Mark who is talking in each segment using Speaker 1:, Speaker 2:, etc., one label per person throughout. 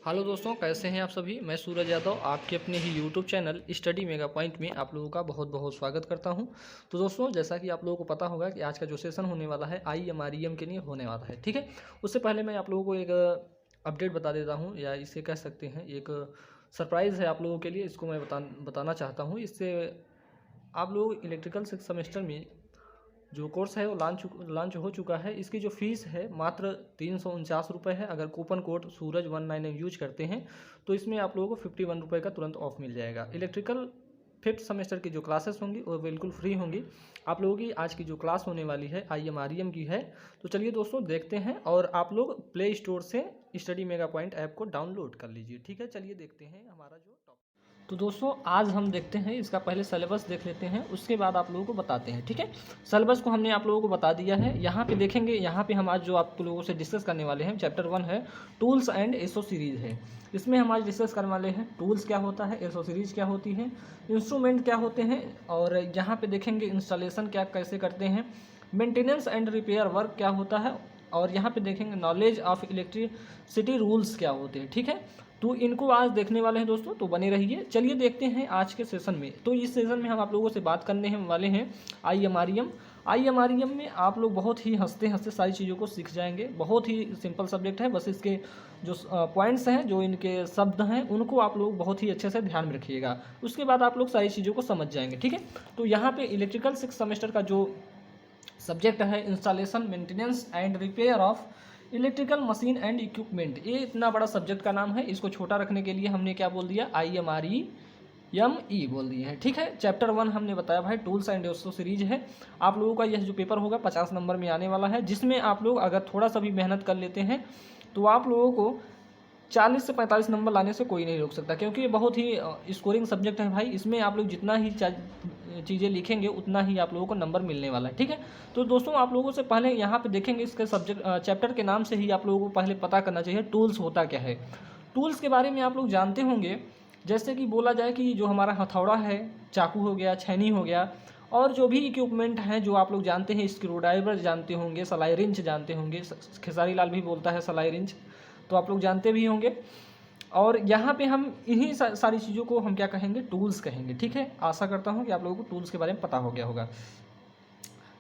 Speaker 1: Hello दोस्तों, कैसे हैं आप सभी। मैं सूरज यादव आपके अपने ही YouTube channel study mega point में आप लोगों का बहुत बहुत स्वागत करता हूं। तो दोस्तों, जैसा कि आप लोगों को पता होगा कि आज का जो सेशन होने वाला है IMREM के लिए होने वाला है, ठीक है। उससे पहले मैं आप लोगों को एक अपडेट बता देता हूं, या इसे कह सकते हैं एक सरप्राइज़ है आप लोगों के लिए। इसको मैं बताना चाहता हूँ। इससे आप लोग इलेक्ट्रिकल सिक्स सेमेस्टर में जो कोर्स है वो लॉन्च हो चुका है। इसकी जो फीस है मात्र 349 रुपये है। अगर कूपन कोड सूरज19 यूज करते हैं तो इसमें आप लोगों को 51 रुपये का तुरंत ऑफ मिल जाएगा। इलेक्ट्रिकल फिफ्थ सेमेस्टर की जो क्लासेस होंगी वो बिल्कुल फ्री होंगी। आप लोगों की आज की जो क्लास होने वाली है IMREM की है। तो चलिए दोस्तों देखते हैं, और आप लोग प्ले स्टोर से स्टडी मेगा पॉइंट ऐप को डाउनलोड कर लीजिए, ठीक है। चलिए देखते हैं हमारा जो टॉपिक। तो दोस्तों आज हम देखते हैं, इसका पहले सिलेबस देख लेते हैं, उसके बाद आप लोगों को बताते हैं, ठीक है। सिलेबस को हमने आप लोगों को बता दिया है। यहाँ पे देखेंगे, यहाँ पे हम आज जो आप लोगों से डिस्कस करने वाले हैं चैप्टर 1 है टूल्स एंड एसो सीरीज़ है। इसमें हम आज डिस्कस करने वाले हैं टूल्स क्या होता है, एसो सीरीज़ क्या होती है, इंस्ट्रूमेंट क्या होते हैं, और यहाँ पे देखेंगे इंस्टॉलेशन क्या कैसे करते हैं, मेंटेनेंस एंड रिपेयर वर्क क्या होता है, और यहाँ पे देखेंगे नॉलेज ऑफ इलेक्ट्रिसिटी रूल्स क्या होते हैं, ठीक है। तो इनको आज देखने वाले हैं दोस्तों, तो बने रहिए। चलिए देखते हैं आज के सेशन में। तो इस सेशन में हम आप लोगों से बात करने वाले हैं IMREM में आप लोग बहुत ही हंसते हंसते सारी चीज़ों को सीख जाएंगे। बहुत ही सिंपल सब्जेक्ट है, बस इसके जो पॉइंट्स हैं, जो इनके शब्द हैं, उनको आप लोग बहुत ही अच्छे से ध्यान में रखिएगा। उसके बाद आप लोग सारी चीज़ों को समझ जाएंगे, ठीक है। तो यहाँ पे इलेक्ट्रिकल सिक्स सेमेस्टर का जो सब्जेक्ट है installation maintenance and repair of electrical machine and equipment, ये इतना बड़ा सब्जेक्ट का नाम है। इसको छोटा रखने के लिए हमने क्या बोल दिया, IMREM बोल दिए हैं, ठीक है। चैप्टर 1 हमने बताया भाई टूल्स एंड एसो सीरीज है। आप लोगों का यह जो पेपर होगा 50 नंबर में आने वाला है, जिसमें आप लोग अगर थोड़ा सा भी मेहनत कर लेते हैं तो आप लोगों को 40 से 45 नंबर लाने से कोई नहीं रोक सकता, क्योंकि ये बहुत ही स्कोरिंग सब्जेक्ट है भाई। इसमें आप लोग जितना ही चीज़ें लिखेंगे उतना ही आप लोगों को नंबर मिलने वाला है, ठीक है। तो दोस्तों आप लोगों से पहले यहाँ पे देखेंगे, इसके सब्जेक्ट चैप्टर के नाम से ही आप लोगों को पहले पता करना चाहिए टूल्स होता क्या है। टूल्स के बारे में आप लोग जानते होंगे, जैसे कि बोला जाए कि जो हमारा हथौड़ा है, चाकू हो गया, छैनी हो गया, और जो भी इक्विपमेंट हैं जो आप लोग जानते हैं, स्क्रू ड्राइवर जानते होंगे, सलाई रिंच जानते होंगे, खेसारी लाल भी बोलता है सलाई रिंच, तो आप लोग जानते भी होंगे। और यहाँ पे हम इन्हीं सारी चीज़ों को हम क्या कहेंगे, टूल्स कहेंगे, ठीक है। आशा करता हूँ कि आप लोगों को टूल्स के बारे में पता हो गया होगा।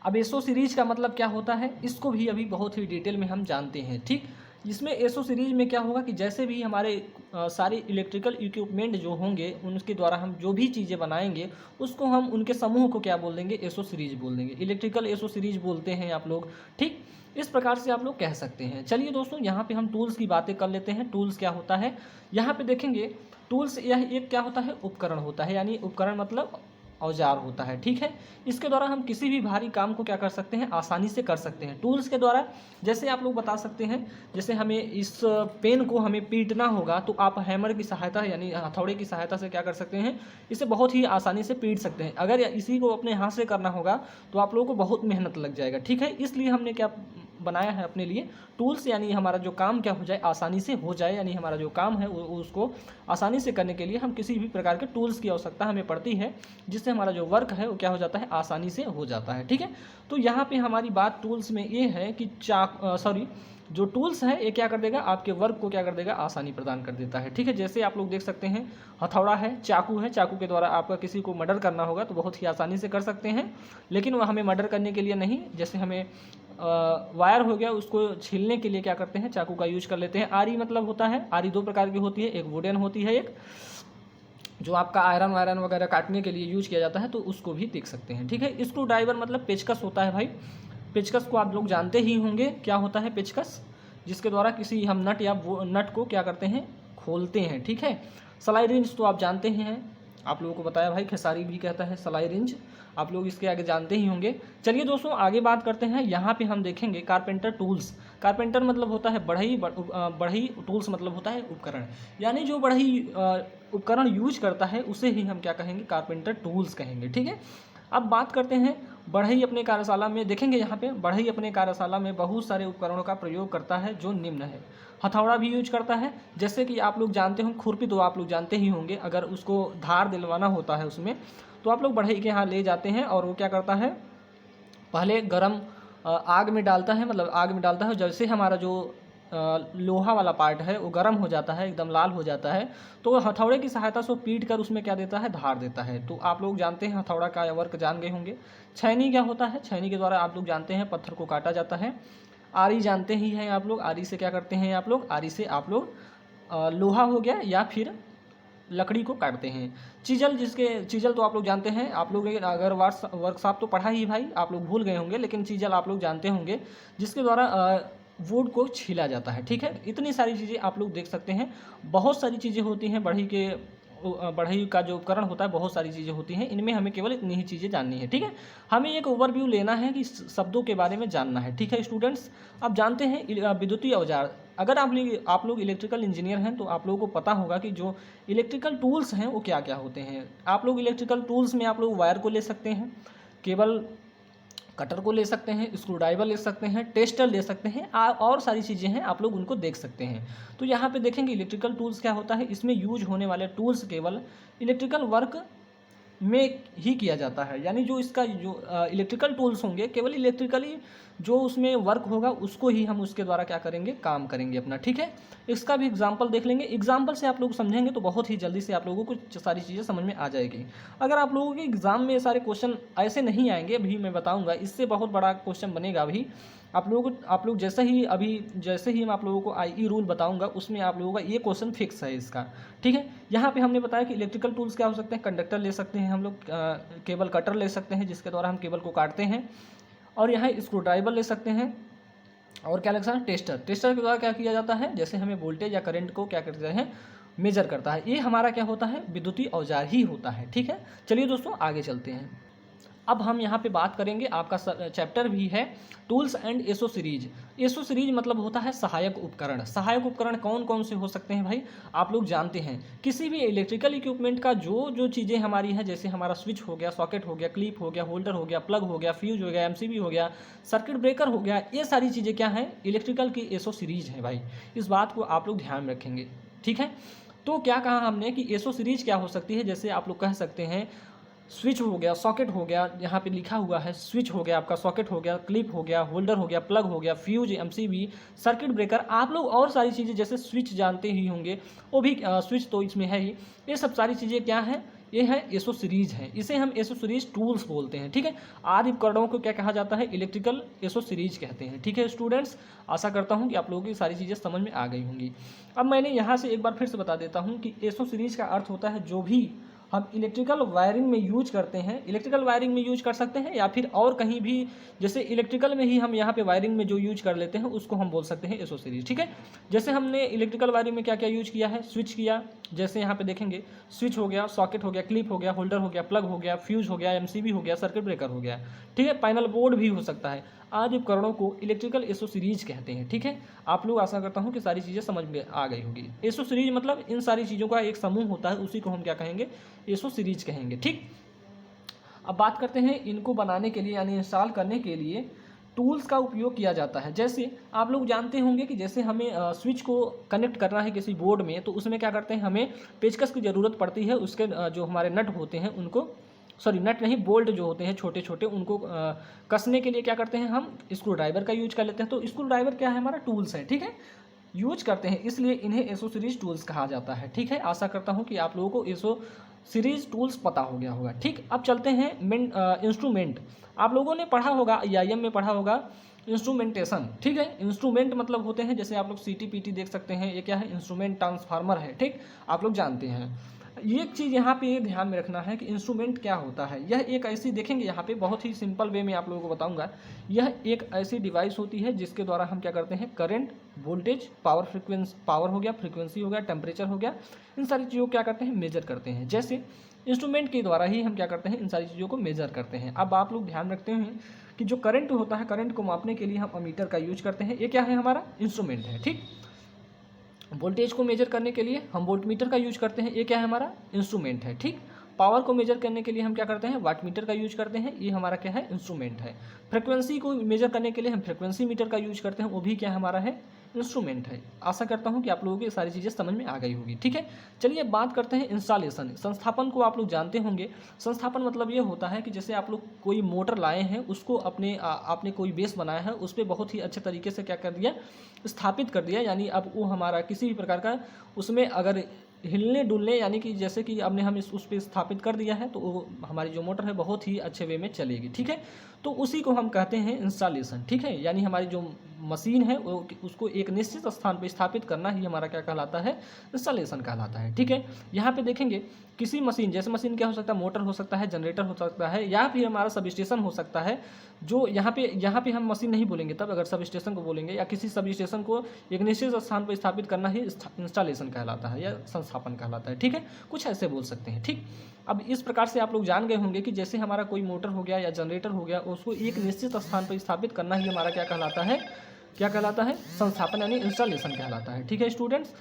Speaker 1: अब एसो सीरीज का मतलब क्या होता है, इसको भी अभी बहुत ही डिटेल में हम जानते हैं, ठीक। इसमें एसो सीरीज में क्या होगा कि जैसे भी हमारे सारे इलेक्ट्रिकल इक्विपमेंट जो होंगे उनके द्वारा हम जो भी चीज़ें बनाएंगे उसको हम उनके समूह को क्या बोल देंगे, एसो सीरीज बोल देंगे। इलेक्ट्रिकल एसो सीरीज बोलते हैं आप लोग, ठीक। इस प्रकार से आप लोग कह सकते हैं। चलिए दोस्तों यहाँ पे हम टूल्स की बातें कर लेते हैं। टूल्स क्या होता है, यहाँ पे देखेंगे टूल्स यह एक क्या होता है, उपकरण होता है, यानी उपकरण मतलब औजार होता है, ठीक है। इसके द्वारा हम किसी भी भारी काम को क्या कर सकते हैं, आसानी से कर सकते हैं टूल्स के द्वारा। जैसे आप लोग बता सकते हैं, जैसे हमें इस पेन को हमें पीटना होगा तो आप हैमर की सहायता यानी हथौड़े की सहायता से क्या कर सकते हैं, इसे बहुत ही आसानी से पीट सकते हैं। अगर इसी को अपने हाथ से करना होगा तो आप लोगों को बहुत मेहनत लग जाएगा, ठीक है। इसलिए हमने क्या बनाया है अपने लिए टूल्स, यानी हमारा जो काम क्या हो जाए, आसानी से हो जाए, यानी हमारा जो काम है उसको आसानी से करने के लिए हम किसी भी प्रकार के टूल्स की आवश्यकता हमें पड़ती है, जिससे हमारा जो वर्क है वो क्या हो जाता है, आसानी से हो जाता है, ठीक है। तो यहाँ पे हमारी बात टूल्स में ये है कि जो टूल्स है ये क्या कर देगा, आपके वर्क को क्या कर देगा, आसानी प्रदान कर देता है, ठीक है। जैसे आप लोग देख सकते हैं हथौड़ा है, चाकू के द्वारा आपका किसी को मर्डर करना होगा तो बहुत ही आसानी से कर सकते हैं, लेकिन वह हमें मर्डर करने के लिए नहीं, जैसे हमें वायर हो गया उसको छीलने के लिए क्या करते हैं, चाकू का यूज कर लेते हैं। आरी मतलब होता है, आरी दो प्रकार की होती है, एक वुडन होती है, एक जो आपका आयरन वायरन वगैरह काटने के लिए यूज किया जाता है, तो उसको भी देख सकते हैं, ठीक है। स्क्रू ड्राइवर मतलब पेचकस होता है भाई। पेचकस को आप लोग जानते ही होंगे, क्या होता है पेचकस, जिसके द्वारा किसी हम नट या वो नट को क्या करते हैं, खोलते हैं, ठीक है। सलाई रिंच तो आप जानते ही हैं, आप लोगों को बताया भाई, खेसारी भी कहता है सलाई रिंच, आप लोग इसके आगे जानते ही होंगे। चलिए दोस्तों आगे बात करते हैं। यहाँ पे हम देखेंगे कारपेंटर टूल्स। कारपेंटर मतलब होता है बढ़ई, टूल्स मतलब होता है उपकरण, यानी जो बढ़ई उपकरण यूज करता है उसे ही हम क्या कहेंगे, कारपेंटर टूल्स कहेंगे, ठीक है। अब बात करते हैं बढ़ई अपने कार्यशाला में, देखेंगे यहाँ पे बढ़ई अपने कार्यशाला में बहुत सारे उपकरणों का प्रयोग करता है जो निम्न है। हथौड़ा भी यूज करता है, जैसे कि आप लोग जानते हो खुरपी तो आप लोग जानते ही होंगे, अगर उसको धार दिलवाना होता है उसमें तो आप लोग बढ़ई के यहाँ ले जाते हैं और वो क्या करता है, पहले गर्म आग में डालता है, मतलब आग में डालता है, जैसे हमारा जो लोहा वाला पार्ट है वो गर्म हो जाता है, एकदम लाल हो जाता है, तो हथौड़े की सहायता से वो पीट कर उसमें क्या देता है, धार देता है। तो आप लोग जानते हैं हथौड़ा का वर्क जान गए होंगे। छैनी क्या होता है, छैनी के द्वारा आप लोग जानते हैं पत्थर को काटा जाता है। आरी जानते ही हैं आप लोग, आरी से क्या करते हैं आप लोग, आरी से आप लोग लोहा हो गया या फिर लकड़ी को काटते हैं। चीजल, चीजल तो आप लोग जानते हैं, आप लोग अगर वर्कशॉप तो पढ़ा ही भाई, आप लोग भूल गए होंगे, लेकिन चीजल आप लोग जानते होंगे जिसके द्वारा वुड को छीला जाता है। ठीक है, इतनी सारी चीज़ें आप लोग देख सकते हैं। बहुत सारी चीज़ें होती हैं बढ़ई का जो उपकरण होता है, बहुत सारी चीज़ें होती हैं, इनमें हमें केवल इतनी ही चीज़ें जाननी है। ठीक है, हमें एक ओवरव्यू लेना है कि शब्दों के बारे में जानना है। ठीक है स्टूडेंट्स, अब जानते हैं विद्युतीय औजार। अगर आप लोग इलेक्ट्रिकल इंजीनियर हैं तो आप लोगों को पता होगा कि जो इलेक्ट्रिकल टूल्स हैं वो क्या क्या होते हैं। आप लोग इलेक्ट्रिकल टूल्स में आप लोग वायर को ले सकते हैं, केबल कटर को ले सकते हैं, स्क्रू ड्राइवर ले सकते हैं, टेस्टर ले सकते हैं, और सारी चीज़ें हैं, आप लोग उनको देख सकते हैं। तो यहाँ पे देखेंगे इलेक्ट्रिकल टूल्स क्या होता है, इसमें यूज होने वाले टूल्स केवल इलेक्ट्रिकल वर्क में ही किया जाता है। यानी जो इसका जो इलेक्ट्रिकल टूल्स होंगे केवल इलेक्ट्रिकली जो उसमें वर्क होगा उसको ही हम उसके द्वारा क्या करेंगे, काम करेंगे अपना। ठीक है, इसका भी एग्जांपल देख लेंगे। एग्जांपल से आप लोग समझेंगे तो बहुत ही जल्दी से आप लोगों को सारी चीज़ें समझ में आ जाएगी। अगर आप लोगों के एग्जाम में सारे क्वेश्चन ऐसे नहीं आएंगे, अभी मैं बताऊँगा, इससे बहुत बड़ा क्वेश्चन बनेगा अभी आप लोग जैसे ही मैं आप लोगों को IE रूल बताऊंगा उसमें आप लोगों का ये क्वेश्चन फिक्स है इसका। ठीक है, यहाँ पे हमने बताया कि इलेक्ट्रिकल टूल्स क्या हो सकते हैं, कंडक्टर ले सकते हैं हम लोग, केबल कटर ले सकते हैं जिसके द्वारा हम केबल को काटते हैं, और यहाँ स्क्रू ड्राइवर ले सकते हैं, और क्या लग सकता है, टेस्टर के द्वारा क्या किया जाता है, जैसे हमें वोल्टेज या करंट को क्या करते हैं, मेजर करता है। ये हमारा क्या होता है, विद्युतीय औजार ही होता है। ठीक है, चलिए दोस्तों आगे चलते हैं। अब हम यहाँ पे बात करेंगे, आपका चैप्टर भी है टूल्स एंड एसो सीरीज। एसो सीरीज मतलब होता है सहायक उपकरण। सहायक उपकरण कौन कौन से हो सकते हैं भाई, आप लोग जानते हैं किसी भी इलेक्ट्रिकल इक्विपमेंट का जो चीज़ें हमारी हैं, जैसे हमारा स्विच हो गया, सॉकेट हो गया, क्लिप हो गया, होल्डर हो गया, प्लग हो गया, फ्यूज हो गया, MCB हो गया, सर्किट ब्रेकर हो गया, ये सारी चीज़ें क्या हैं, इलेक्ट्रिकल की एसो सीरीज है भाई। इस बात को आप लोग ध्यान में रखेंगे। ठीक है, तो क्या कहा हमने कि एसो सीरीज क्या हो सकती है, जैसे आप लोग कह सकते हैं स्विच हो गया, सॉकेट हो गया, यहाँ पे लिखा हुआ है स्विच हो गया, आपका सॉकेट हो गया, क्लिप हो गया, होल्डर हो गया, प्लग हो गया, फ्यूज, MCB, सर्किट ब्रेकर, आप लोग और सारी चीज़ें जैसे स्विच जानते ही होंगे, वो भी स्विच तो इसमें है ही। ये सब सारी चीज़ें क्या हैं, ये है एसो सीरीज है, इसे हम एसो सीरीज टूल्स बोलते हैं। ठीक है, आदि उपकरणों को क्या कहा जाता है, इलेक्ट्रिकल एसो सीरीज कहते हैं। ठीक है स्टूडेंट्स, आशा करता हूँ कि आप लोगों की सारी चीज़ें समझ में आ गई होंगी। अब मैंने यहाँ से एक बार फिर से बता देता हूँ कि एसो सीरीज का अर्थ होता है जो भी हम इलेक्ट्रिकल वायरिंग में यूज करते हैं, इलेक्ट्रिकल वायरिंग में यूज कर सकते हैं, या फिर और कहीं भी, जैसे इलेक्ट्रिकल में ही हम यहाँ पे वायरिंग में जो यूज कर लेते हैं उसको हम बोल सकते हैं एसो सीरीज। ठीक है, जैसे हमने इलेक्ट्रिकल वायरिंग में क्या क्या यूज किया है, स्विच किया, जैसे यहाँ पे देखेंगे स्विच हो गया, सॉकेट हो गया, क्लिप हो गया, होल्डर हो गया, प्लग हो गया, फ्यूज हो गया, MCB हो गया, सर्किट ब्रेकर हो गया। ठीक है, पैनल बोर्ड भी हो सकता है। आदि उपकरणों को इलेक्ट्रिकल एसो सीरीज कहते हैं। ठीक है, आप लोग आशा करता हूँ कि सारी चीज़ें समझ में आ गई होगी। एसो सीरीज मतलब इन सारी चीज़ों का एक समूह होता है, उसी को हम क्या कहेंगे, एसो सीरीज कहेंगे। ठीक, अब बात करते हैं इनको बनाने के लिए यानी इंस्टॉल करने के लिए टूल्स का उपयोग किया जाता है। जैसे आप लोग जानते होंगे कि जैसे हमें स्विच को कनेक्ट करना है किसी बोर्ड में, तो उसमें क्या करते हैं, हमें पेचकस की ज़रूरत पड़ती है। उसके जो हमारे नट होते हैं उनको, सॉरी नट नहीं, बोल्ट जो होते हैं छोटे छोटे, उनको कसने के लिए क्या करते हैं, हम स्क्रू ड्राइवर का यूज कर लेते हैं। तो स्क्रू ड्राइवर क्या है, हमारा टूल्स है। ठीक है, यूज करते हैं, इसलिए इन्हें एसो सीरीज टूल्स कहा जाता है। ठीक है, आशा करता हूँ कि आप लोगों को एसो सीरीज टूल्स पता हो गया होगा। ठीक, अब चलते हैं इंस्ट्रूमेंट। आप लोगों ने पढ़ा होगा, EIM में पढ़ा होगा इंस्ट्रूमेंटेशन। ठीक है, इंस्ट्रूमेंट मतलब होते हैं, जैसे आप लोग CT-PT देख सकते हैं, ये क्या है, इंस्ट्रूमेंट ट्रांसफार्मर है। ठीक, आप लोग जानते हैं। ये चीज़ यहाँ पे ध्यान में रखना है कि इंस्ट्रूमेंट क्या होता है। यह एक ऐसी, देखेंगे यहाँ पे बहुत ही सिंपल वे में आप लोगों को बताऊंगा, यह एक ऐसी डिवाइस होती है जिसके द्वारा हम क्या करते हैं, करंट, वोल्टेज, पावर हो गया, फ्रीक्वेंसी हो गया, टेम्परेचर हो गया, इन सारी चीज़ों को क्या करते हैं, मेजर करते हैं। जैसे इंस्ट्रूमेंट के द्वारा ही हम क्या करते हैं, इन सारी चीज़ों को मेजर करते हैं। अब आप लोग ध्यान रखते हैं कि जो करंट होता है, करंट को मापने के लिए हम अमीटर का यूज करते हैं। ये क्या है, हमारा इंस्ट्रूमेंट है। ठीक, वोल्टेज को मेजर करने के लिए हम वोल्टमीटर का यूज करते हैं, ये क्या है, हमारा इंस्ट्रूमेंट है। ठीक, पावर को मेजर करने के लिए हम क्या करते हैं, वाटमीटर का यूज करते हैं, ये हमारा क्या है, इंस्ट्रूमेंट है। फ्रीक्वेंसी को मेजर करने के लिए हम फ्रीक्वेंसी मीटर का यूज करते हैं, वो भी क्या हमारा है, इंस्ट्रूमेंट है। आशा करता हूँ कि आप लोगों को ये सारी चीज़ें समझ में आ गई होगी। ठीक है, चलिए बात करते हैं इंस्टॉलेशन। संस्थापन को आप लोग जानते होंगे। संस्थापन मतलब ये होता है कि जैसे आप लोग कोई मोटर लाए हैं, उसको आपने कोई बेस बनाया है, उस पर बहुत ही अच्छे तरीके से क्या कर दिया, स्थापित कर दिया। यानी अब वो हमारा किसी भी प्रकार का उसमें अगर हिलने डुलने, यानी कि जैसे कि हमने उस पर स्थापित कर दिया है, तो वो हमारी जो मोटर है बहुत ही अच्छे वे में चलेगी। ठीक है, तो उसी को हम कहते हैं इंस्टॉलेशन। ठीक है, यानी हमारी जो मशीन है वो उसको एक निश्चित स्थान पर स्थापित करना ही हमारा क्या कहलाता है, इंस्टॉलेशन कहलाता है। ठीक है, यहाँ पे देखेंगे किसी मशीन, जैसे मशीन क्या हो सकता है, मोटर हो सकता है, जनरेटर हो सकता है, या फिर हमारा सब स्टेशन हो सकता है। जो यहाँ पे हम मशीन नहीं बोलेंगे तब, अगर सब स्टेशन को बोलेंगे, या किसी सब स्टेशन को एक निश्चित स्थान पर स्थापित करना ही इंस्टॉलेशन कहलाता है या संस्थापन कहलाता है। ठीक है, कुछ ऐसे बोल सकते हैं। ठीक, अब इस प्रकार से आप लोग जान गए होंगे कि जैसे हमारा कोई मोटर हो गया या जनरेटर हो गया, उसको एक निश्चित स्थान पर स्थापित करना ही हमारा क्या कहलाता है, क्या कहलाता है, संस्थापन यानी इंस्टॉलेशन कहलाता है। ठीक है स्टूडेंट्स,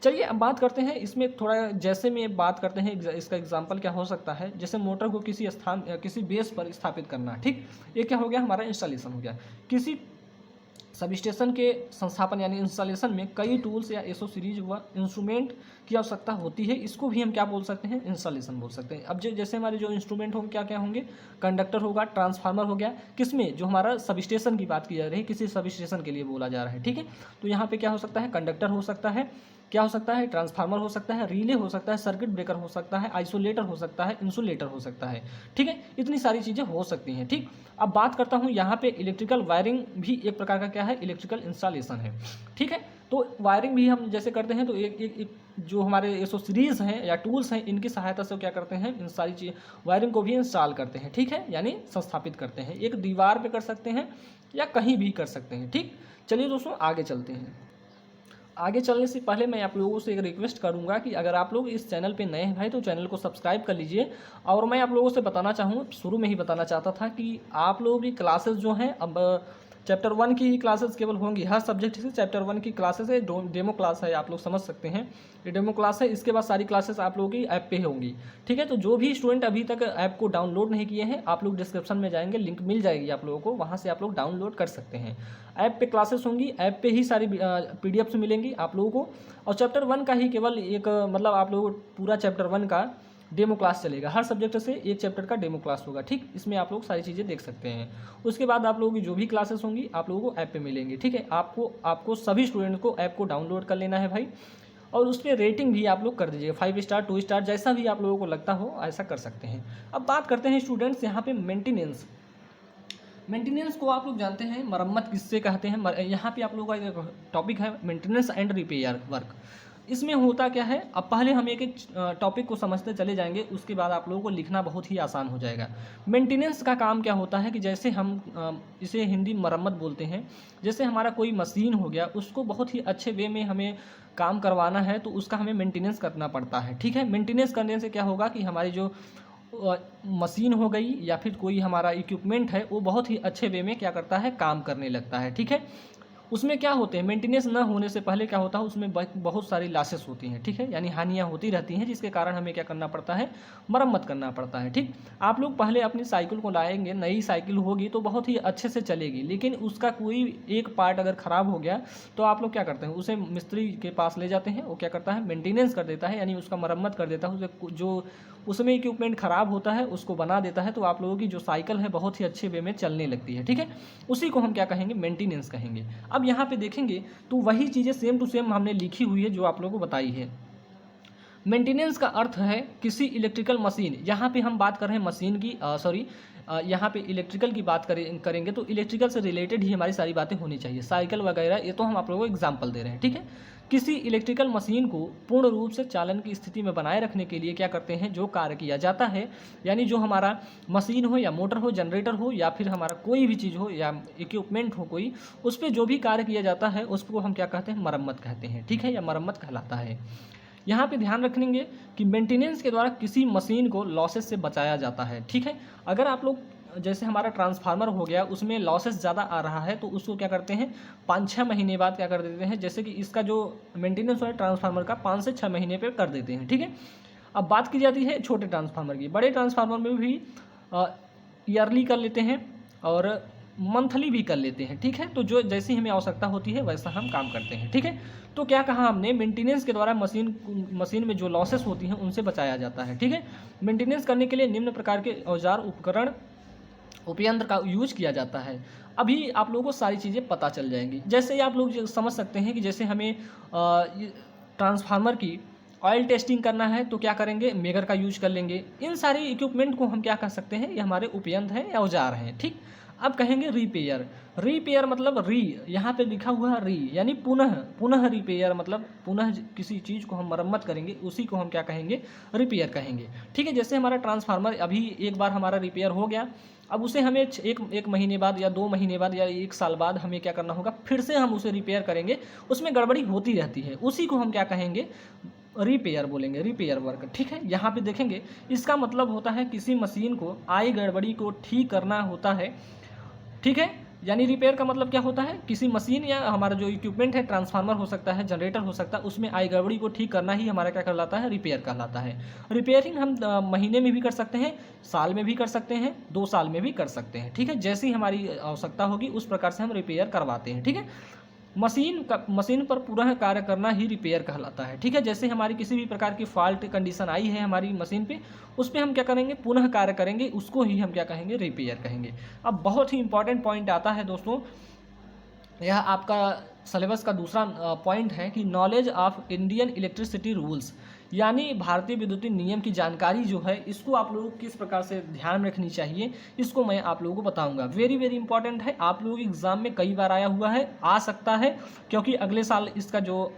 Speaker 1: चलिए अब बात करते हैं इसमें थोड़ा, जैसे में बात करते हैं इसका एग्जांपल क्या हो सकता है। जैसे मोटर को किसी स्थान किसी बेस पर स्थापित करना। ठीक, ये क्या हो गया, हमारा इंस्टॉलेशन हो गया। किसी सब स्टेशन के संस्थापन यानी इंस्टॉलेशन में कई टूल्स या एसोसीरीज व इंस्ट्रूमेंट की आवश्यकता होती है, इसको भी हम क्या बोल सकते हैं, इंस्टॉलेशन बोल सकते हैं। अब जैसे हमारे जो इंस्ट्रूमेंट होंगे क्या क्या होंगे, कंडक्टर होगा, ट्रांसफार्मर हो गया, किसमें, जो हमारा सब स्टेशन की बात की जा रही है, किसी सब स्टेशन के लिए बोला जा रहा है। ठीक है, तो यहाँ पे क्या हो सकता है, कंडक्टर हो सकता है, क्या हो सकता है, ट्रांसफार्मर हो सकता है, रिले हो सकता है, सर्किट ब्रेकर हो सकता है, आइसोलेटर हो सकता है, इंसुलेटर हो सकता है। ठीक है, इतनी सारी चीज़ें हो सकती हैं। ठीक, अब बात करता हूँ यहाँ पे इलेक्ट्रिकल वायरिंग भी एक प्रकार का क्या है, इलेक्ट्रिकल इंस्टॉलेशन है। ठीक है, तो वायरिंग भी हम जैसे करते हैं, तो एक जो हमारे एसोसीरीज हैं या टूल्स हैं, इनकी सहायता से क्या करते हैं, इन सारी चीज़ वायरिंग को भी इंस्टॉल करते हैं। ठीक है, यानी संस्थापित करते हैं, एक दीवार पे कर सकते हैं या कहीं भी कर सकते हैं। ठीक, चलिए दोस्तों आगे चलते हैं। आगे चलने से पहले मैं आप लोगों से एक रिक्वेस्ट करूंगा कि अगर आप लोग इस चैनल पे नए हैं भाई, तो चैनल को सब्सक्राइब कर लीजिए। और मैं आप लोगों से बताना चाहूँ, शुरू में ही बताना चाहता था कि आप लोगों की क्लासेस जो हैं, अब चैप्टर 1 की ही क्लासेस केवल होंगी। हर सब्जेक्ट से चैप्टर 1 की क्लासेस है, डेमो क्लास है, आप लोग समझ सकते हैं, ये डेमो क्लास है। इसके बाद सारी क्लासेस आप लोगों की ऐप पे होंगी। ठीक है, तो जो भी स्टूडेंट अभी तक ऐप को डाउनलोड नहीं किए हैं, आप लोग डिस्क्रिप्शन में जाएंगे, लिंक मिल जाएगी आप लोगों को, वहाँ से आप लोग डाउनलोड कर सकते हैं। ऐप पे क्लासेस होंगी, ऐप पे ही सारी PDF मिलेंगी आप लोगों को। और चैप्टर 1 का ही केवल एक मतलब आप लोगों को पूरा चैप्टर 1 का डेमो क्लास चलेगा। हर सब्जेक्ट से एक चैप्टर का डेमो क्लास होगा। ठीक, इसमें आप लोग सारी चीज़ें देख सकते हैं। उसके बाद आप लोगों की जो भी क्लासेस होंगी आप लोगों को ऐप पे मिलेंगी। ठीक है, आपको सभी स्टूडेंट को ऐप को डाउनलोड कर लेना है भाई, और उस पर रेटिंग भी आप लोग कर दीजिएगा, 5 स्टार 2 स्टार जैसा भी आप लोगों को लगता हो ऐसा कर सकते हैं। अब बात करते हैं स्टूडेंट्स यहाँ पे मेंटेनेंस को आप लोग जानते हैं, मरम्मत किससे कहते हैं। यहाँ पे आप लोगों का एक टॉपिक है मेंटेनेंस एंड रिपेयर वर्क। इसमें होता क्या है, अब पहले हम एक एक टॉपिक को समझते चले जाएंगे, उसके बाद आप लोगों को लिखना बहुत ही आसान हो जाएगा। मेंटेनेंस का काम क्या होता है कि जैसे हम इसे हिंदी मरम्मत बोलते हैं। जैसे हमारा कोई मशीन हो गया, उसको बहुत ही अच्छे वे में हमें काम करवाना है, तो उसका हमें मेंटेनेंस करना पड़ता है। ठीक है, मेंटेनेंस करने से क्या होगा कि हमारी जो मशीन हो गई या फिर कोई हमारा इक्विपमेंट है, वो बहुत ही अच्छे वे में क्या करता है, काम करने लगता है। ठीक है, उसमें क्या होते हैं, मेंटेनेंस ना होने से पहले क्या होता है, उसमें बहुत सारी लॉसेस होती हैं। ठीक है, यानी हानियाँ होती रहती हैं, जिसके कारण हमें क्या करना पड़ता है, मरम्मत करना पड़ता है। ठीक, आप लोग पहले अपनी साइकिल को लाएंगे, नई साइकिल होगी तो बहुत ही अच्छे से चलेगी, लेकिन उसका कोई एक पार्ट अगर ख़राब हो गया तो आप लोग क्या करते हैं, उसे मिस्त्री के पास ले जाते हैं, वो क्या करता है, मेंटेनेंस कर देता है, यानी उसका मरम्मत कर देता है, उसे जो उसमें इक्विपमेंट ख़राब होता है उसको बना देता है, तो आप लोगों की जो साइकिल है बहुत ही अच्छे वे में चलने लगती है। ठीक है, उसी को हम क्या कहेंगे, मेंटेनेंस कहेंगे। अब यहाँ पे देखेंगे तो वही चीज़ें सेम टू सेम हमने लिखी हुई है जो आप लोगों को बताई है। मेंटेनेंस का अर्थ है किसी इलेक्ट्रिकल मशीन, यहाँ पे हम बात कर रहे हैं मशीन की, यहाँ पे इलेक्ट्रिकल की बात करेंगे तो इलेक्ट्रिकल से रिलेटेड ही हमारी सारी बातें होनी चाहिए, साइकिल वगैरह, ये तो हम आप लोगों को एग्जांपल दे रहे हैं। ठीक है, किसी इलेक्ट्रिकल मशीन को पूर्ण रूप से चालन की स्थिति में बनाए रखने के लिए क्या करते हैं, जो कार्य किया जाता है, यानी जो हमारा मशीन हो या मोटर हो, जनरेटर हो या फिर हमारा कोई भी चीज़ हो या इक्विपमेंट हो कोई, उस पर जो भी कार्य किया जाता है उसको हम क्या कहते हैं, मरम्मत कहते हैं। ठीक है, या मरम्मत कहलाता है। यहाँ पे ध्यान रखेंगे कि मेंटेनेंस के द्वारा किसी मशीन को लॉसेस से बचाया जाता है। ठीक है, अगर आप लोग जैसे हमारा ट्रांसफार्मर हो गया, उसमें लॉसेस ज़्यादा आ रहा है, तो उसको क्या करते हैं, 5-6 महीने बाद क्या कर देते हैं, जैसे कि इसका जो मेंटेनेंस है ट्रांसफार्मर का 5 से 6 महीने पे कर देते हैं। ठीक है, अब बात की जाती है छोटे ट्रांसफार्मर की। बड़े ट्रांसफार्मर में भी ईयरली कर लेते हैं, और मंथली भी कर लेते हैं, ठीक है। तो जो जैसी हमें आवश्यकता होती है वैसा हम काम करते हैं, ठीक है। तो क्या कहा हमने, मेंटेनेंस के द्वारा मशीन में जो लॉसेस होती हैं उनसे बचाया जाता है, ठीक है। मेंटेनेंस करने के लिए निम्न प्रकार के औजार उपकरण उपयंत्र का यूज किया जाता है। अभी आप लोगों को सारी चीज़ें पता चल जाएंगी। जैसे आप लोग समझ सकते हैं कि जैसे हमें ट्रांसफार्मर की ऑयल टेस्टिंग करना है तो क्या करेंगे, मेगर का यूज कर लेंगे। इन सारे इक्विपमेंट को हम क्या कर सकते हैं, ये हमारे उपयंत्र हैं या औजार हैं, ठीक। अब कहेंगे रिपेयर। रिपेयर मतलब यहाँ पे लिखा हुआ है यानी पुनः रिपेयर, मतलब पुनः किसी चीज़ को हम मरम्मत करेंगे, उसी को हम क्या कहेंगे, रिपेयर कहेंगे, ठीक है। जैसे हमारा ट्रांसफार्मर अभी एक बार हमारा रिपेयर हो गया, अब उसे हमें एक महीने बाद या 2 महीने बाद या 1 साल बाद हमें क्या करना होगा, फिर से हम उसे रिपेयर करेंगे। उसमें गड़बड़ी होती रहती है, उसी को हम क्या कहेंगे, रिपेयर बोलेंगे, रिपेयर वर्क, ठीक है। यहाँ पे देखेंगे इसका मतलब होता है किसी मशीन को आई गड़बड़ी को ठीक करना होता है, ठीक है। यानी रिपेयर का मतलब क्या होता है, किसी मशीन या हमारा जो इक्विपमेंट है, ट्रांसफार्मर हो सकता है, जनरेटर हो सकता है, उसमें आई गड़बड़ी को ठीक करना ही हमारा क्या कहलाता है, रिपेयर कहलाता है। रिपेयरिंग हम महीने में भी कर सकते हैं, साल में भी कर सकते हैं, 2 साल में भी कर सकते हैं, ठीक है। जैसी हमारी आवश्यकता होगी उस प्रकार से हम रिपेयर करवाते हैं, ठीक है। मशीन पर पूरा कार्य करना ही रिपेयर कहलाता है, ठीक है। जैसे हमारी किसी भी प्रकार की फॉल्ट कंडीशन आई है हमारी मशीन पे, उस पर हम क्या करेंगे, पुनः कार्य करेंगे, उसको ही हम क्या कहेंगे, रिपेयर कहेंगे। अब बहुत ही इंपॉर्टेंट पॉइंट आता है दोस्तों, यह आपका सिलेबस का दूसरा पॉइंट है कि knowledge of Indian electricity rules, यानी भारतीय विद्युतीय नियम की जानकारी जो है, इसको आप लोगों को किस प्रकार से ध्यान में रखनी चाहिए, इसको मैं आप लोगों को बताऊंगा। वेरी वेरी इंपॉर्टेंट है, आप लोगों के एग्जाम में कई बार आया हुआ है, आ सकता है, क्योंकि अगले साल इसका जो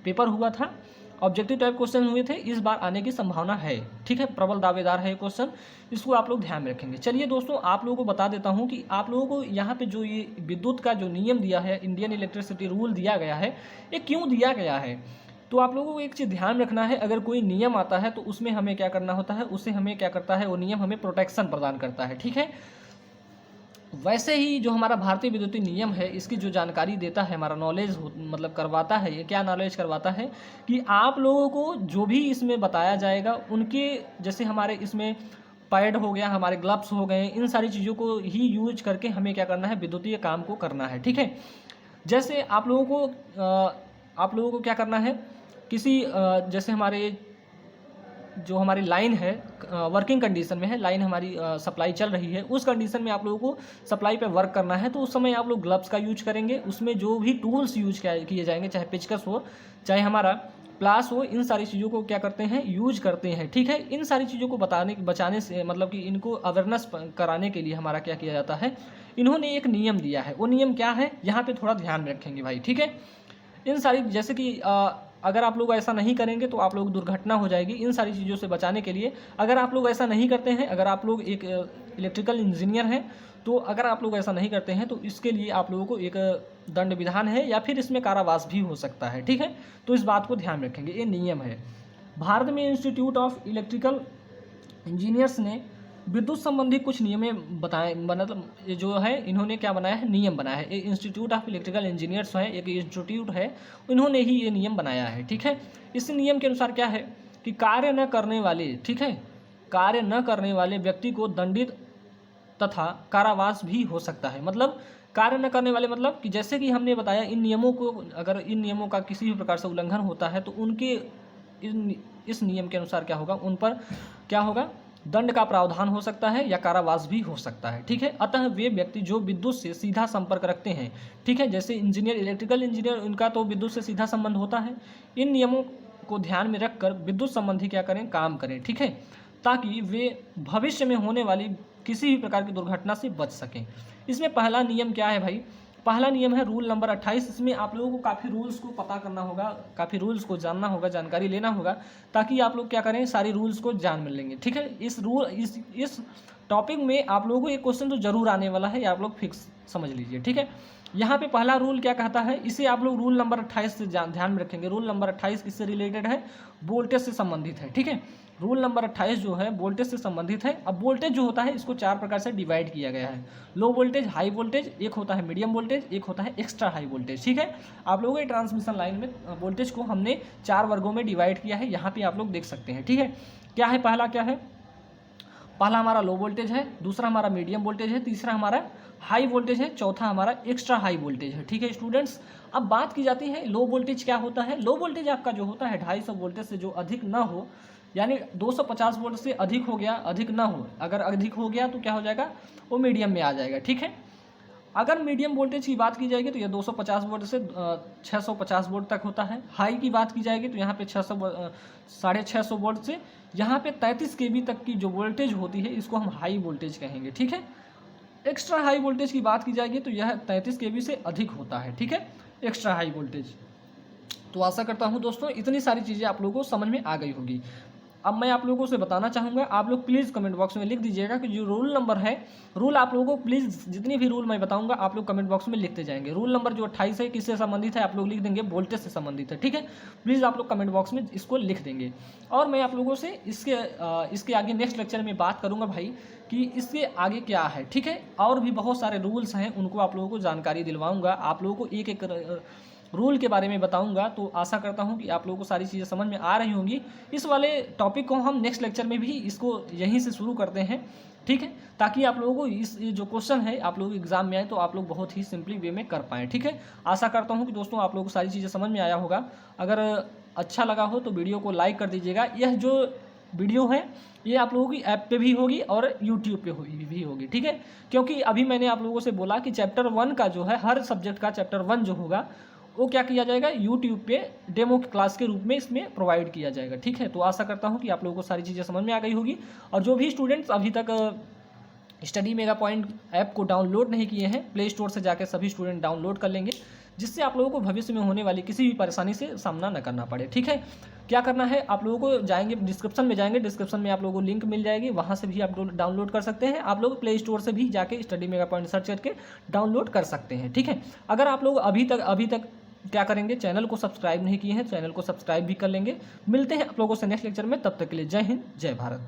Speaker 1: पेपर हुआ था ऑब्जेक्टिव टाइप क्वेश्चन हुए थे, इस बार आने की संभावना है, ठीक है। प्रबल दावेदार है ये क्वेश्चन, इसको आप लोग ध्यान में रखेंगे। चलिए दोस्तों, आप लोगों को बता देता हूं कि आप लोगों को यहाँ पे जो ये विद्युत का जो नियम दिया है, इंडियन इलेक्ट्रिसिटी रूल दिया गया है, ये क्यों दिया गया है। तो आप लोगों को एक चीज़ ध्यान रखना है, अगर कोई नियम आता है तो उसमें हमें क्या करना होता है, उससे हमें क्या करता है, वो नियम हमें प्रोटेक्शन प्रदान करता है, ठीक है। वैसे ही जो हमारा भारतीय विद्युतीय नियम है, इसकी जो जानकारी देता है, हमारा नॉलेज मतलब करवाता है, ये क्या नॉलेज करवाता है कि आप लोगों को जो भी इसमें बताया जाएगा, उनके जैसे हमारे इसमें पैड हो गया, हमारे ग्लव्स हो गए, इन सारी चीज़ों को ही यूज करके हमें क्या करना है, विद्युतीय काम को करना है, ठीक है। जैसे आप लोगों को क्या करना है, किसी जैसे जो हमारी लाइन है वर्किंग कंडीशन में है, लाइन हमारी सप्लाई चल रही है, उस कंडीशन में आप लोगों को सप्लाई पे वर्क करना है, तो उस समय आप लोग ग्लव्स का यूज करेंगे। उसमें जो भी टूल्स यूज किए जाएंगे, चाहे पेचकस हो, चाहे हमारा प्लास हो, इन सारी चीज़ों को क्या करते हैं, यूज करते हैं, ठीक है। इन सारी चीज़ों को बचाने से मतलब कि इनको अवेयरनेस कराने के लिए हमारा क्या किया जाता है, इन्होंने एक नियम दिया है। वो नियम क्या है, यहाँ पे थोड़ा ध्यान में रखेंगे भाई, ठीक है। इन सारी जैसे कि अगर आप लोग ऐसा नहीं करेंगे तो आप लोग दुर्घटना हो जाएगी। इन सारी चीज़ों से बचाने के लिए अगर आप लोग ऐसा नहीं करते हैं, अगर आप लोग एक इलेक्ट्रिकल इंजीनियर हैं, तो अगर आप लोग ऐसा नहीं करते हैं तो इसके लिए आप लोगों को एक दंड विधान है या फिर इसमें कारावास भी हो सकता है, ठीक है। तो इस बात को ध्यान में रखेंगे, ये नियम है। भारत में इंस्टीट्यूट ऑफ इलेक्ट्रिकल इंजीनियर्स ने विद्युत संबंधी कुछ नियमें बताए, मतलब ये जो है इन्होंने क्या बनाया है, नियम बनाया है। एक इंस्टीट्यूट ऑफ इलेक्ट्रिकल इंजीनियर्स है, एक इंस्टीट्यूट है, इन्होंने ही ये नियम बनाया है, ठीक है। इस नियम के अनुसार क्या है कि कार्य न करने वाले, ठीक है, कार्य न करने वाले व्यक्ति को दंडित तथा कारावास भी हो सकता है। मतलब कार्य न करने वाले मतलब कि जैसे कि हमने बताया, इन नियमों को, अगर इन नियमों का किसी भी प्रकार से उल्लंघन होता है तो उनके इस नियम के अनुसार क्या होगा, उन पर क्या होगा, दंड का प्रावधान हो सकता है या कारावास भी हो सकता है, ठीक है। अतः वे व्यक्ति जो विद्युत से सीधा संपर्क रखते हैं, ठीक है, जैसे इंजीनियर, इलेक्ट्रिकल इंजीनियर, उनका तो विद्युत से सीधा संबंध होता है, इन नियमों को ध्यान में रखकर विद्युत संबंधी क्या करें, काम करें, ठीक है, ताकि वे भविष्य में होने वाली किसी भी प्रकार की दुर्घटना से बच सकें। इसमें पहला नियम क्या है भाई, पहला नियम है रूल नंबर 28। इसमें आप लोगों को काफ़ी रूल्स को पता करना होगा, काफ़ी रूल्स को जानना होगा, जानकारी लेना होगा, ताकि आप लोग क्या करें, सारी रूल्स को जान लेंगे, ठीक है। इस टॉपिक में आप लोगों को एक क्वेश्चन तो जरूर आने वाला है, आप लोग फिक्स समझ लीजिए, ठीक है। यहाँ पे पहला रूल क्या कहता है, इसे आप लोग रूल नंबर 28 से ध्यान में रखेंगे। रूल नंबर 28 किससे रिलेटेड है, वोल्टेज से संबंधित है, ठीक है। रूल नंबर 28 जो है वोल्टेज से संबंधित है। अब वोल्टेज जो होता है इसको 4 प्रकार से डिवाइड किया गया है, लो वोल्टेज, हाई वोल्टेज, एक होता है मीडियम वोल्टेज, एक होता है एक्स्ट्रा हाई वोल्टेज, ठीक है। आप लोगों के ट्रांसमिशन लाइन में वोल्टेज को हमने 4 वर्गों में डिवाइड किया है, यहाँ पे आप लोग देख सकते हैं, ठीक है। क्या है, पहला क्या है, पहला हमारा लो वोल्टेज है, दूसरा हमारा मीडियम वोल्टेज है, तीसरा हमारा हाई वोल्टेज है, चौथा हमारा एक्स्ट्रा हाई वोल्टेज है। ठीक है स्टूडेंट्स, अब बात की जाती है लो वोल्टेज क्या होता है। लो वोल्टेज आपका जो होता है 250 वोल्टेज से जो अधिक ना हो, यानी 250 वोल्ट से अधिक हो गया, अधिक ना हो। अगर अधिक हो गया तो क्या हो जाएगा, वो मीडियम में आ जाएगा। ठीक है, अगर मीडियम वोल्टेज की बात की जाएगी तो ये 250 वोल्ट से 650 वोल्ट तक होता है। हाई की बात की जाएगी तो यहाँ पे 650 वोल्ट से यहाँ पे 33 kV तक की जो वोल्टेज होती है इसको हम हाई वोल्टेज कहेंगे। ठीक है, एक्स्ट्रा हाई वोल्टेज की बात की जाएगी तो यह 33 kV से अधिक होता है। ठीक है, एक्स्ट्रा हाई वोल्टेज। तो आशा करता हूँ दोस्तों इतनी सारी चीज़ें आप लोगों को समझ में आ गई होगी। अब मैं आप लोगों से बताना चाहूँगा, आप लोग प्लीज़ कमेंट बॉक्स में लिख दीजिएगा कि जो रूल नंबर है, रूल आप लोगों को प्लीज़ जितनी भी रूल मैं बताऊँगा आप लोग कमेंट बॉक्स में लिखते जाएंगे। रूल नंबर जो 28 है किससे संबंधित है आप लोग लिख देंगे, वोल्टेज से संबंधित है। ठीक है, प्लीज़ आप लोग कमेंट बॉक्स में इसको लिख देंगे। और मैं आप लोगों से इसके आगे नेक्स्ट लेक्चर में बात करूँगा भाई कि इसके आगे क्या है। ठीक है, और भी बहुत सारे रूल्स हैं उनको आप लोगों को जानकारी दिलवाऊँगा, आप लोगों को एक एक रूल के बारे में बताऊंगा। तो आशा करता हूं कि आप लोगों को सारी चीज़ें समझ में आ रही होंगी। इस वाले टॉपिक को हम नेक्स्ट लेक्चर में भी इसको यहीं से शुरू करते हैं। ठीक है, ताकि आप लोगों को इस जो क्वेश्चन है आप लोग एग्जाम में आए तो आप लोग बहुत ही सिंपली वे में कर पाएँ। ठीक है, आशा करता हूँ कि दोस्तों आप लोगों को सारी चीज़ें समझ में आया होगा। अगर अच्छा लगा हो तो वीडियो को लाइक कर दीजिएगा। यह जो वीडियो है ये आप लोगों की ऐप पे भी होगी और यूट्यूब पे भी होगी। ठीक है, क्योंकि अभी मैंने आप लोगों से बोला कि चैप्टर 1 का जो है, हर सब्जेक्ट का चैप्टर 1 जो होगा वो क्या किया जाएगा, यूट्यूब पे डेमो क्लास के रूप में इसमें प्रोवाइड किया जाएगा। ठीक है, तो आशा करता हूँ कि आप लोगों को सारी चीज़ें समझ में आ गई होगी। और जो भी स्टूडेंट्स अभी तक स्टडी मेगा पॉइंट ऐप को डाउनलोड नहीं किए हैं, प्ले स्टोर से जाकर सभी स्टूडेंट डाउनलोड कर लेंगे, जिससे आप लोगों को भविष्य में होने वाली किसी भी परेशानी से सामना न करना पड़े। ठीक है, क्या करना है, आप लोगों को जाएंगे डिस्क्रिप्शन में जाएंगे, डिस्क्रिप्शन में आप लोगों को लिंक मिल जाएगी, वहाँ से भी आप डाउनलोड कर सकते हैं। आप लोग प्ले स्टोर से भी जाके स्टडी मेगा पॉइंट सर्च करके डाउनलोड कर सकते हैं। ठीक है, अगर आप लोग अभी तक क्या करेंगे, चैनल को सब्सक्राइब नहीं किए हैं, चैनल को सब्सक्राइब भी कर लेंगे। मिलते हैं आप लोगों से नेक्स्ट लेक्चर में, तब तक के लिए जय हिंद जय भारत।